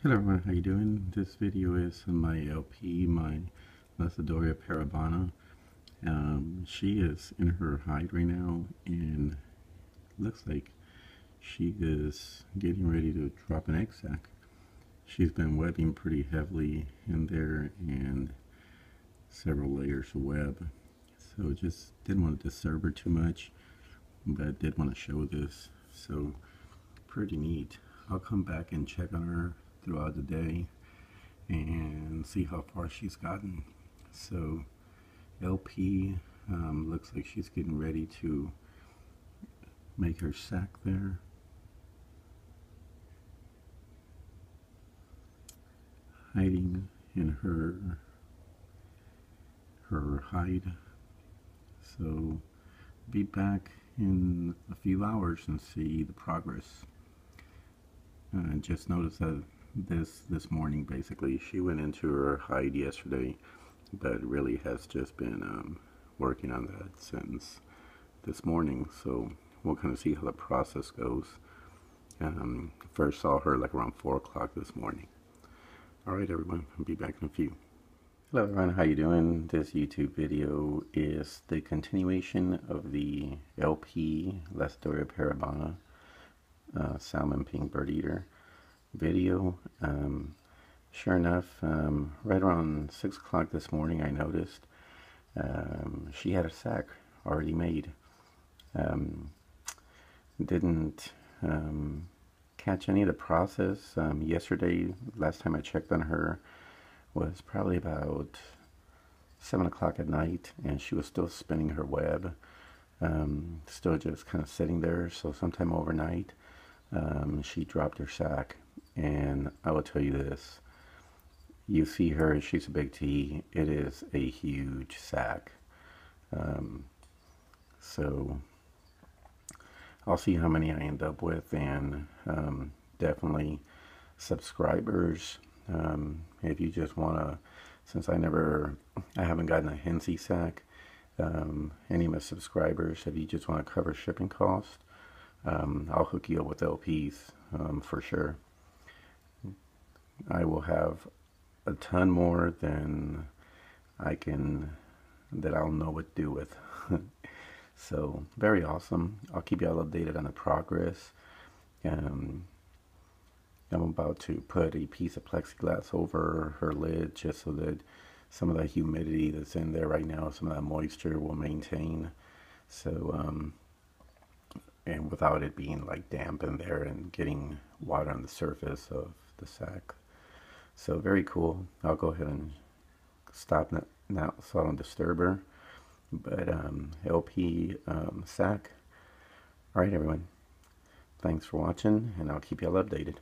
Hello everyone, how you doing? This video is on my LP, my Lasiodora Parahybana. She is in her hide right now and looks like she is getting ready to drop an egg sac. She's been webbing pretty heavily in there and several layers of web. So just didn't want to disturb her too much, but did want to show this. So pretty neat. I'll come back and check on her throughout the day and see how far she's gotten. So LP looks like she's getting ready to make her sac there. Hiding in her hide. So be back in a few hours and see the progress. Just noticed that this morning, basically, she went into her hide yesterday, but really has just been working on that since this morning. So we'll kind of see how the process goes. First saw her like around 4 o'clock this morning. All right, everyone, I'll be back in a few. Hello everyone, how you doing? This YouTube video is the continuation of the LP Lasiodora Parahybana Salmon Pink Bird Eater video. Sure enough, right around 6 o'clock this morning I noticed she had a sac already made. Didn't catch any of the process. Yesterday, last time I checked on her, was probably about 7 o'clock at night, and she was still spinning her web, still just kind of sitting there. So sometime overnight she dropped her sac, and I will tell you this, you see her, she's a big T, it is a huge sac. So I'll see how many I end up with, and definitely subscribers, if you just want to, since I haven't gotten a Hensey sac, any of my subscribers, if you just want to cover shipping costs, I'll hook you up with LPs for sure. I will have a ton more than that I'll know what to do with. So very awesome. I'll keep you all updated on the progress. I'm about to put a piece of plexiglass over her lid just so that some of the humidity that's in there right now, some of that moisture will maintain. So and without it being like damp in there and getting water on the surface of the sac. So very cool. I'll go ahead and stop now so I don't disturb her. But LP sac. Alright everyone, thanks for watching, and I'll keep you all updated.